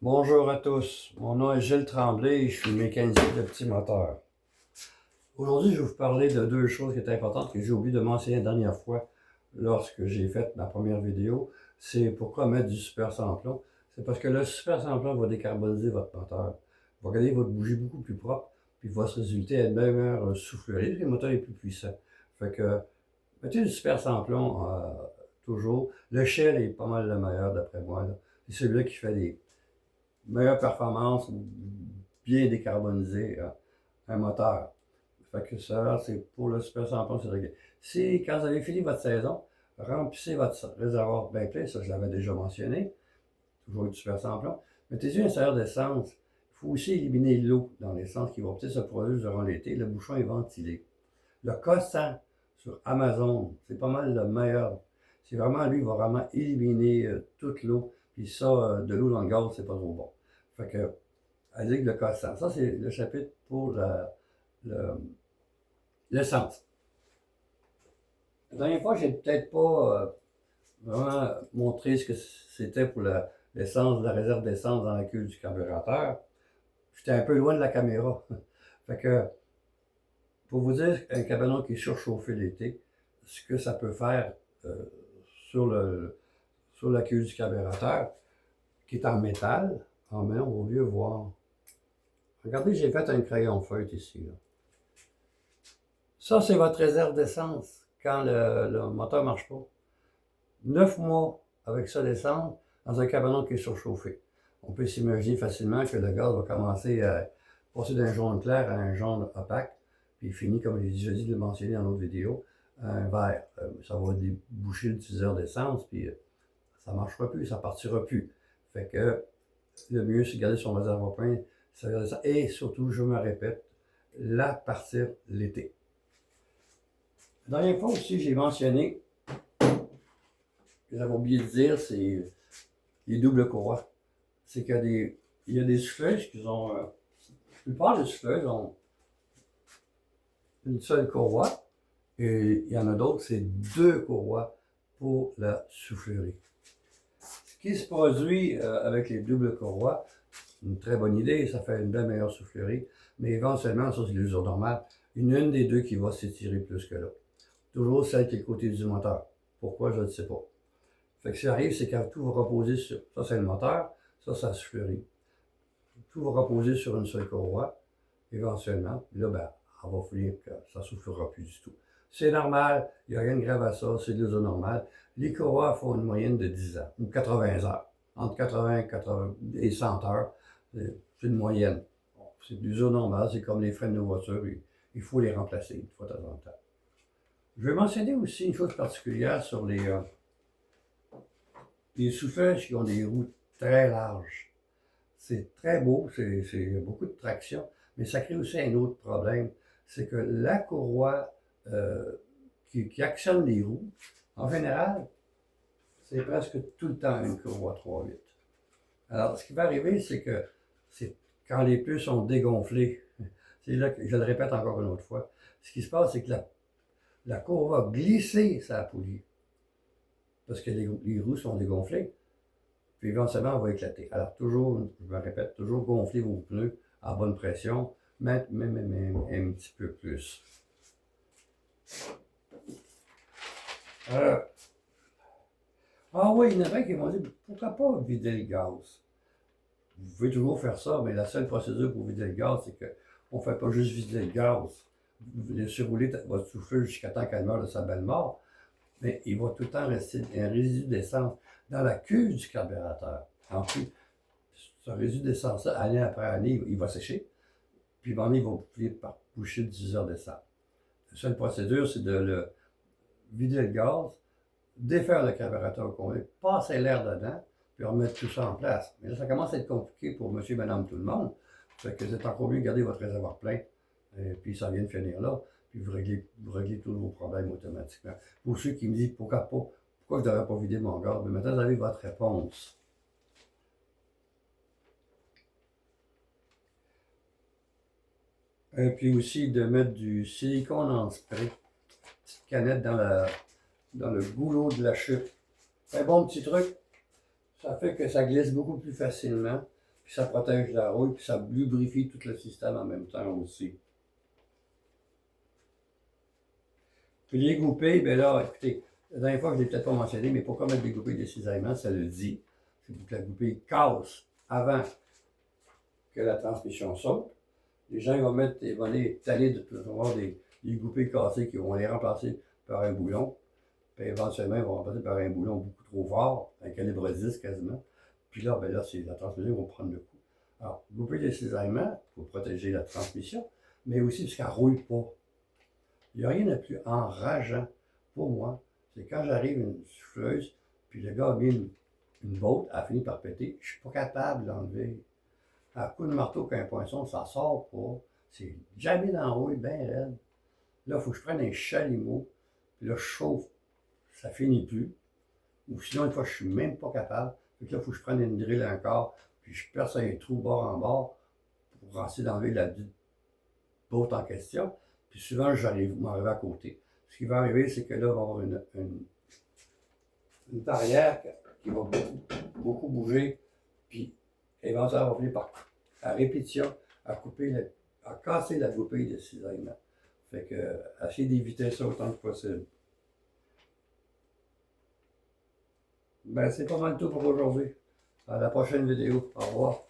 Bonjour à tous, mon nom est Gilles Tremblay et je suis mécanicien de petits moteurs. Aujourd'hui, je vais vous parler de deux choses qui sont importantes que j'ai oublié de mentionner la dernière fois lorsque j'ai fait ma première vidéo. C'est pourquoi mettre du super sans-plomb. C'est parce que le super sans-plomb va décarboniser votre moteur. Va garder votre bougie beaucoup plus propre, puis va se résulter à une meilleure soufflerie, parce que le moteur est plus puissant. Fait que mettez du super sans-plomb toujours. Le Shell est pas mal le meilleur d'après moi. C'est celui-là qui fait des meilleure performance, bien décarbonisé, un moteur. Fait que ça, c'est pour le super sans-plomb, c'est réglé. Si, quand vous avez fini votre saison, remplissez votre réservoir bien plein, ça je l'avais déjà mentionné, toujours du super sans-plomb. Mettez-y un serreur d'essence. Il faut aussi éliminer l'eau dans l'essence qui va peut-être se produire durant l'été. Le bouchon est ventilé. Le Cossan sur Amazon, c'est pas mal le meilleur. C'est vraiment, lui, il va vraiment éliminer toute l'eau. Puis ça, de l'eau dans le gaz, c'est pas trop bon. Fait que, allez avec le Cossan. Ça, c'est le chapitre pour l'essence. La dernière fois, j'ai peut-être pas vraiment montré ce que c'était pour l'essence, la réserve d'essence dans la cuve du carburateur. J'étais un peu loin de la caméra. Fait que, pour vous dire, un cabanon qui est surchauffé l'été, ce que ça peut faire euh, sur, sur la queue du carburateur, qui est en métal. Ah, mais on va mieux voir. Regardez, j'ai fait un crayon feutre ici. Là. Ça, c'est votre réserve d'essence quand le moteur ne marche pas. 9 mois avec ça d'essence dans un cabanon qui est surchauffé. On peut s'imaginer facilement que le gaz va commencer à passer d'un jaune clair à un jaune opaque, puis il finit, comme j'ai déjà dit de le mentionner dans l'autre vidéo, un vert. Ça va déboucher l'utiliseur d'essence, puis ça ne marchera plus, ça ne partira plus. Fait que le mieux, c'est de garder son réservoir plein, et surtout, je me répète, la partir l'été. La dernière fois aussi, j'ai mentionné, que j'avais oublié de dire, c'est les doubles courroies. C'est qu'il y a des souffleuses qui ont, la plupart des souffleuses ont une seule courroie, et il y en a d'autres, c'est deux courroies pour la soufflerie. Ce qui se produit avec les doubles courroies, une très bonne idée, ça fait une bien meilleure soufflerie, mais éventuellement, ça c'est l'usure normale, une des deux qui va s'étirer plus que l'autre. Toujours celle qui est côté du moteur. Pourquoi, je ne sais pas. Fait que ce qui arrive, c'est quand tout va reposer sur, ça c'est le moteur, ça c'est la soufflerie. Tout va reposer sur une seule courroie, éventuellement, puis là, ben, elle va finir que ça ne soufflera plus du tout. C'est normal, il n'y a rien de grave à ça, c'est de l'usure normale. Les courroies font une moyenne de 10 ans, ou 80 heures. Entre 80 et 100 heures, c'est une moyenne. Bon, c'est de l'usure normale, c'est comme les freins de nos voitures, il faut les remplacer une fois de temps en temps. Je vais mentionner aussi une chose particulière sur les souffleuses qui ont des roues très larges. C'est très beau, il y a beaucoup de traction, mais ça crée aussi un autre problème, c'est que la courroie qui actionne les roues, en général, c'est presque tout le temps une courroie 3/8. Alors, ce qui va arriver, c'est que c'est quand les pneus sont dégonflés, c'est là que je le répète encore une autre fois, ce qui se passe, c'est que la courroie va glisser sa poulie, parce que les roues sont dégonflées. Puis éventuellement, on va éclater. Alors, toujours, je me répète, toujours gonfler vos pneus à bonne pression, même un petit peu plus. Ah oui, il y en a qui m'ont dit, pourquoi pas vider le gaz? Vous pouvez toujours faire ça, mais la seule procédure pour vider le gaz, c'est qu'on ne fait pas juste vider le gaz. Vous laissez rouler votre souffleuse jusqu'à temps qu'elle meure de sa belle mort, mais il va tout le temps rester un résidu d'essence dans la cuve du carburateur. En plus, ce résidu d'essence-là, année après année, il va sécher. Puis, bon, il va finir par boucher le diffuseur d'essence. La seule procédure, c'est de le vider le gaz, défaire le carburateur au complet, passer l'air dedans, puis remettre tout ça en place. Mais là, ça commence à être compliqué pour monsieur, madame, tout le monde. Fait que c'est encore mieux de garder votre réservoir plein, et puis ça vient de finir là, puis vous réglez tous vos problèmes automatiquement. Pour ceux qui me disent pourquoi pas, pourquoi je ne devrais pas vider mon gaz, mais maintenant vous avez votre réponse. Et puis aussi de mettre du silicone en spray, petite canette dans le goulot de la chute. Un bon petit truc, ça fait que ça glisse beaucoup plus facilement. puis ça protège la rouille, puis ça lubrifie tout le système en même temps aussi. Puis les goupilles, ben là, écoutez, la dernière fois, je ne l'ai peut-être pas mentionné, mais pourquoi mettre des goupilles de cisaillement, ça le dit. C'est pour que la goupille casse avant que la transmission saute. Les gens vont aller étaler des goupilles cassées qui vont les remplacer par un boulon. Puis éventuellement, ils vont remplacer par un boulon beaucoup trop fort, un calibre 10 quasiment. Puis là, ben là, la transmission va prendre le coup. Alors, goupille de cisaillement pour protéger la transmission, mais aussi parce qu'elle ne rouille pas. Il n'y a rien de plus enrageant pour moi. C'est quand j'arrive une souffleuse, puis le gars a mis une botte, elle a fini par péter, je ne suis pas capable de l'enlever. À coup de marteau qu'un poinçon, ça sort pas. C'est jamais dans la rouille, bien raide. Là, il faut que je prenne un chalumeau, puis là, je chauffe, ça finit plus. Ou sinon, une fois, je ne suis même pas capable. Fait que là, il faut que je prenne une drill encore, puis je perce un trou bord en bord pour essayer d'enlever la botte en question. Puis souvent, m'arrive à côté. Ce qui va arriver, c'est que là, on va avoir une barrière qui va beaucoup bouger, puis éventuellement, on va finir par, à répétition, à casser la goupille de cisaillement. Fait que, essayer d'éviter ça autant que possible. Ben, c'est pas mal tout pour aujourd'hui. À la prochaine vidéo. Au revoir.